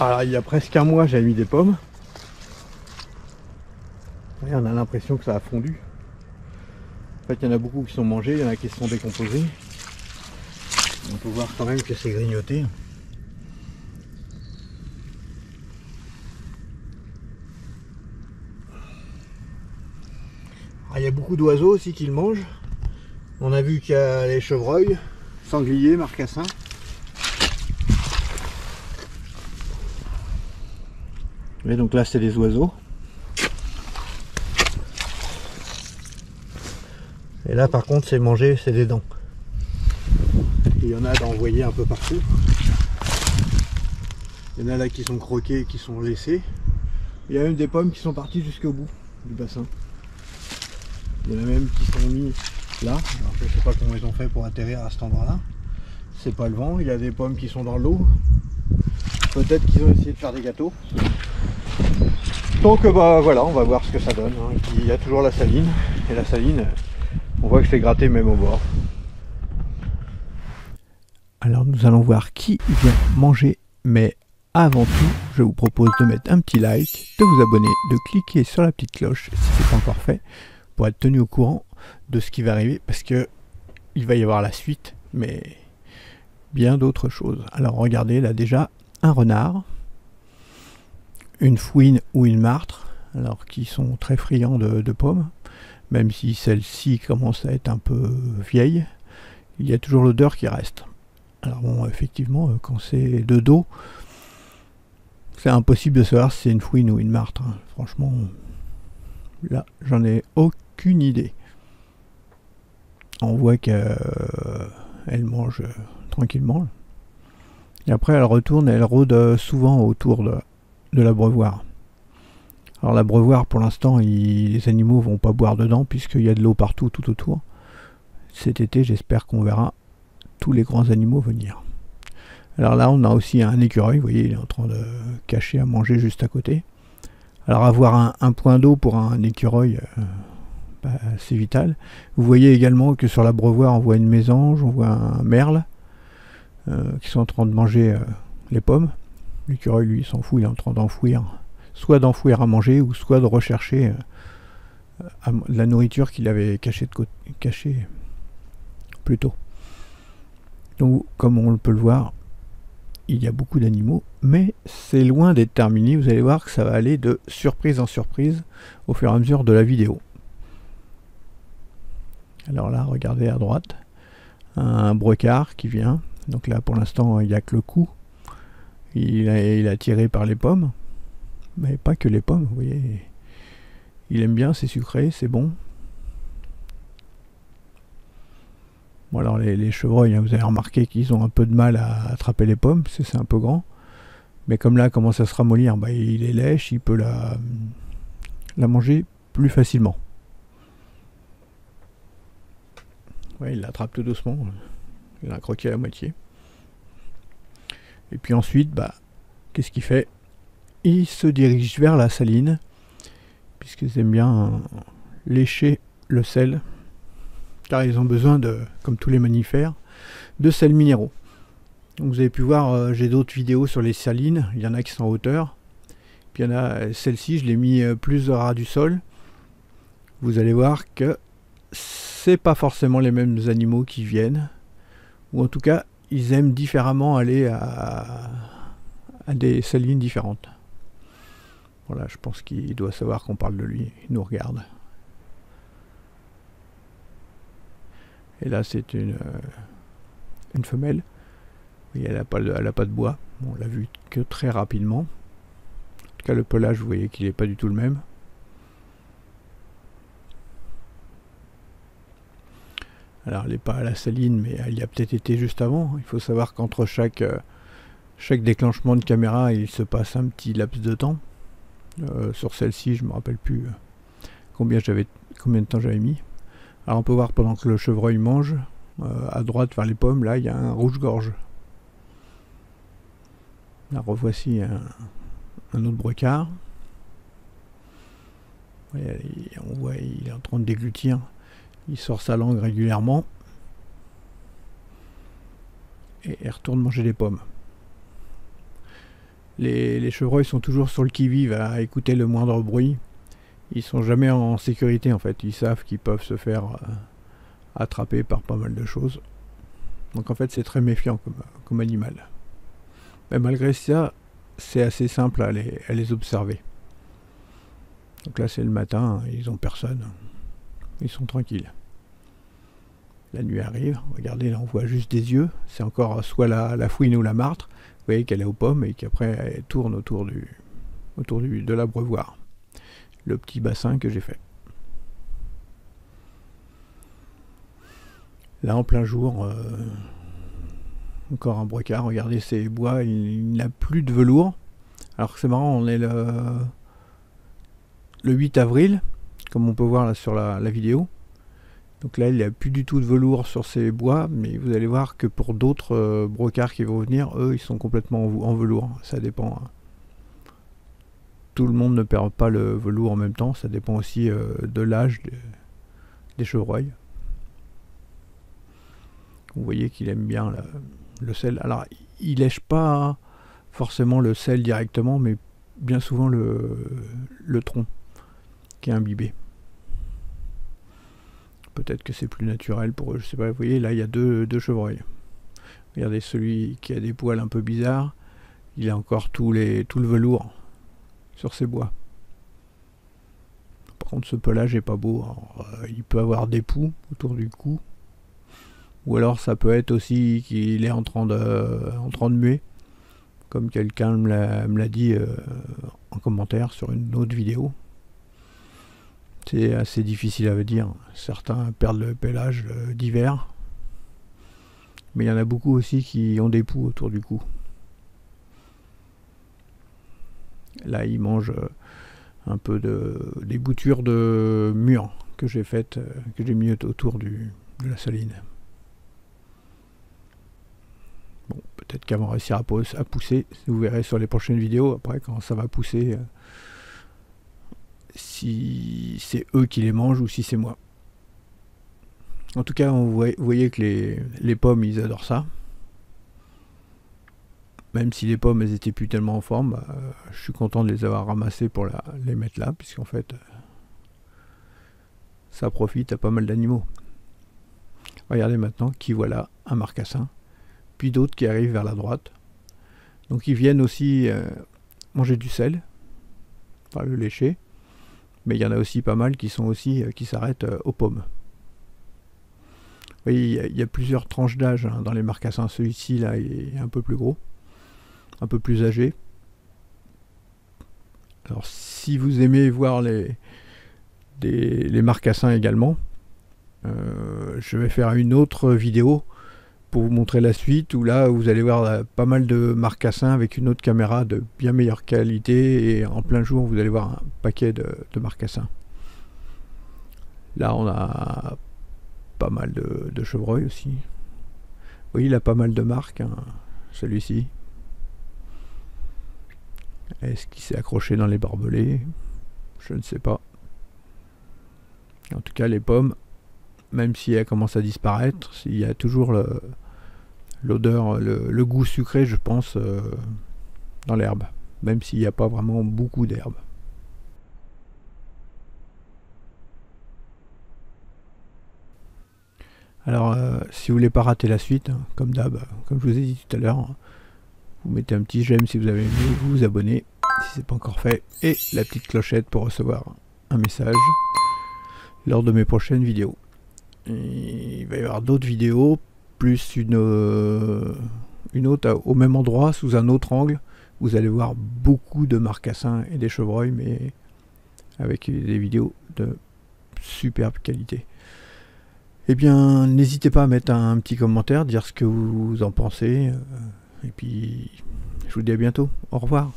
Alors il y a presque un mois j'avais mis des pommes. Et on a l'impression que ça a fondu. En fait il y en a beaucoup qui sont mangés, il y en a qui se sont décomposés. On peut voir quand même que c'est grignoté. Il y a beaucoup d'oiseaux aussi qui le mangent. On a vu qu'il y a les chevreuils, sangliers, marcassins. Et donc là c'est des oiseaux. Et là par contre c'est manger, c'est des dents. Il y en a d'envoyer un peu partout. Il y en a là qui sont croqués, qui sont laissés. Il y a même des pommes qui sont parties jusqu'au bout du bassin. Il y en a même qui sont mis là. Alors, je ne sais pas comment ils ont fait pour atterrir à cet endroit-là. C'est pas le vent. Il y a des pommes qui sont dans l'eau. Peut-être qu'ils ont essayé de faire des gâteaux. Donc bah voilà, on va voir ce que ça donne. Hein. Il y a toujours la saline. Et la saline, on voit que c'est gratté même au bord. Alors nous allons voir qui vient manger. Mais avant tout, je vous propose de mettre un petit like, de vous abonner, de cliquer sur la petite cloche si ce n'est pas encore fait, pour être tenu au courant de ce qui va arriver, parce que il va y avoir la suite, mais bien d'autres choses. Alors regardez, là déjà, un renard, une fouine ou une martre, alors qui sont très friands de pommes, même si celle-ci commence à être un peu vieille, il y a toujours l'odeur qui reste. Alors bon, effectivement, quand c'est de dos, c'est impossible de savoir si c'est une fouine ou une martre. Hein. Franchement, là, j'en ai aucune idée. On voit qu'elle mange tranquillement. Et après, elle retourne et elle rôde souvent autour de l'abreuvoir. Alors l'abreuvoir, pour l'instant, les animaux vont pas boire dedans puisqu'il y a de l'eau partout, tout autour. Cet été, j'espère qu'on verra tous les grands animaux venir. Alors là, on a aussi un écureuil. Vous voyez, il est en train de cacher à manger juste à côté. Alors avoir un point d'eau pour un écureuil, c'est vital. Vous voyez également que sur l'abreuvoir, on voit une mésange, on voit un merle qui sont en train de manger les pommes. L'écureuil, lui, il s'en fout, il est en train d'enfouir, soit d'enfouir à manger, ou soit de rechercher la nourriture qu'il avait cachée plus tôt. Donc, comme on peut le voir, il y a beaucoup d'animaux, mais c'est loin d'être terminé. Vous allez voir que ça va aller de surprise en surprise au fur et à mesure de la vidéo. Alors là, regardez à droite, un brecard qui vient. Donc là, pour l'instant, il n'y a que le cou. Il a tiré par les pommes, mais pas que les pommes, vous voyez. Il aime bien, c'est sucré, c'est bon. Bon alors les chevreuils, hein, vous avez remarqué qu'ils ont un peu de mal à attraper les pommes, parce que c'est un peu grand. Mais comme là, commence à se ramollir, bah, il est lèche, il peut la manger plus facilement. Ouais, il l'attrape tout doucement. Il a croqué à la moitié. Et puis ensuite, bah, qu'est-ce qu'il fait? Il se dirige vers la saline, puisqu'ils aiment bien lécher le sel, car ils ont besoin de, comme tous les mammifères, de sels minéraux. Donc vous avez pu voir, j'ai d'autres vidéos sur les salines, il y en a qui sont en hauteur, puis il y en a, celle-ci je l'ai mis plus au ras du sol. Vous allez voir que c'est pas forcément les mêmes animaux qui viennent, ou en tout cas ils aiment différemment aller à des salines différentes. Voilà, je pense qu'il doit savoir qu'on parle de lui, il nous regarde. Et là c'est une femelle. Et elle n'a pas de bois. Bon, on l'a vu que très rapidement. En tout cas, le pelage, vous voyez qu'il n'est pas du tout le même. Alors, elle n'est pas à la saline, mais elle y a peut-être été juste avant. Il faut savoir qu'entre chaque déclenchement de caméra, il se passe un petit laps de temps. Sur celle-ci, je ne me rappelle plus combien de temps j'avais mis. Alors, on peut voir pendant que le chevreuil mange, à droite vers les pommes, là, il y a un rouge-gorge. Là, revoici un autre brecard. On voit, il est en train de déglutir. Il sort sa langue régulièrement. Et il retourne manger les pommes. Les chevreuils sont toujours sur le qui-vive à écouter le moindre bruit. Ils sont jamais en sécurité en fait. Ils savent qu'ils peuvent se faire attraper par pas mal de choses. Donc en fait c'est très méfiant comme animal. Mais malgré ça, c'est assez simple à les observer. Donc là c'est le matin, ils ont personne. Ils sont tranquilles. La nuit arrive, regardez là on voit juste des yeux. C'est encore soit la fouine ou la martre. Vous voyez qu'elle est aux pommes et qu'après elle tourne autour de l'abreuvoir. Le petit bassin que j'ai fait. Là en plein jour, encore un brocard, regardez ces bois, il n'a plus de velours. Alors c'est marrant, on est le 8 avril, comme on peut voir là sur la vidéo. Donc là il n'y a plus du tout de velours sur ces bois, mais vous allez voir que pour d'autres brocards qui vont venir, eux ils sont complètement en velours, ça dépend. Tout le monde ne perd pas le velours en même temps, ça dépend aussi de l'âge des chevreuils. Vous voyez qu'il aime bien le sel. Alors, il lèche pas forcément le sel directement, mais bien souvent le tronc qui est imbibé. Peut-être que c'est plus naturel pour eux, je sais pas. Vous voyez, là, il y a deux chevreuils. Regardez celui qui a des poils un peu bizarres. Il a encore tout le velours sur ses bois. Par contre, ce pelage est pas beau. Alors, il peut avoir des poux autour du cou. Ou alors ça peut être aussi qu'il est en train de muer, comme quelqu'un me l'a dit en commentaire sur une autre vidéo. C'est assez difficile à dire. Certains perdent le pelage d'hiver, mais il y en a beaucoup aussi qui ont des poux autour du cou. Là, ils mangent un peu des boutures de mûres que j'ai faites, que j'ai mis autour de la saline. Bon, peut-être qu'elles vont réussir à pousser. Vous verrez sur les prochaines vidéos, après, quand ça va pousser, si c'est eux qui les mangent ou si c'est moi. En tout cas, vous voyez que les pommes, ils adorent ça. Même si les pommes, elles étaient plus tellement en forme, je suis content de les avoir ramassées pour les mettre là, puisqu'en fait, ça profite à pas mal d'animaux. Regardez maintenant qui voilà un marcassin. Puis d'autres qui arrivent vers la droite. Donc ils viennent aussi manger du sel, enfin le lécher, mais il y en a aussi pas mal qui s'arrêtent aux pommes. Vous voyez, il y a plusieurs tranches d'âge dans les marcassins. Celui-ci là est un peu plus gros, un peu plus âgé. Alors si vous aimez voir les marcassins également, je vais faire une autre vidéo pour vous montrer la suite, où là vous allez voir pas mal de marcassins avec une autre caméra de bien meilleure qualité, et en plein jour vous allez voir un paquet de marcassins. Là on a pas mal de chevreuils aussi. Oui, il a pas mal de marques, hein, celui-ci. Est-ce qu'il s'est accroché dans les barbelés? Je ne sais pas. En tout cas les pommes, même si elles commencent à disparaître, il y a toujours l'odeur, le goût sucré, je pense, dans l'herbe, même s'il n'y a pas vraiment beaucoup d'herbe. Alors, si vous voulez pas rater la suite, hein, comme d'hab, comme je vous ai dit tout à l'heure, vous mettez un petit j'aime si vous avez aimé, vous vous abonnez si c'est pas encore fait, et la petite clochette pour recevoir un message lors de mes prochaines vidéos. Et il va y avoir d'autres vidéos, plus une autre au même endroit, sous un autre angle. Vous allez voir beaucoup de marcassins et des chevreuils, mais avec des vidéos de superbe qualité. Eh bien, n'hésitez pas à mettre un petit commentaire, dire ce que vous en pensez. Et puis, je vous dis à bientôt. Au revoir.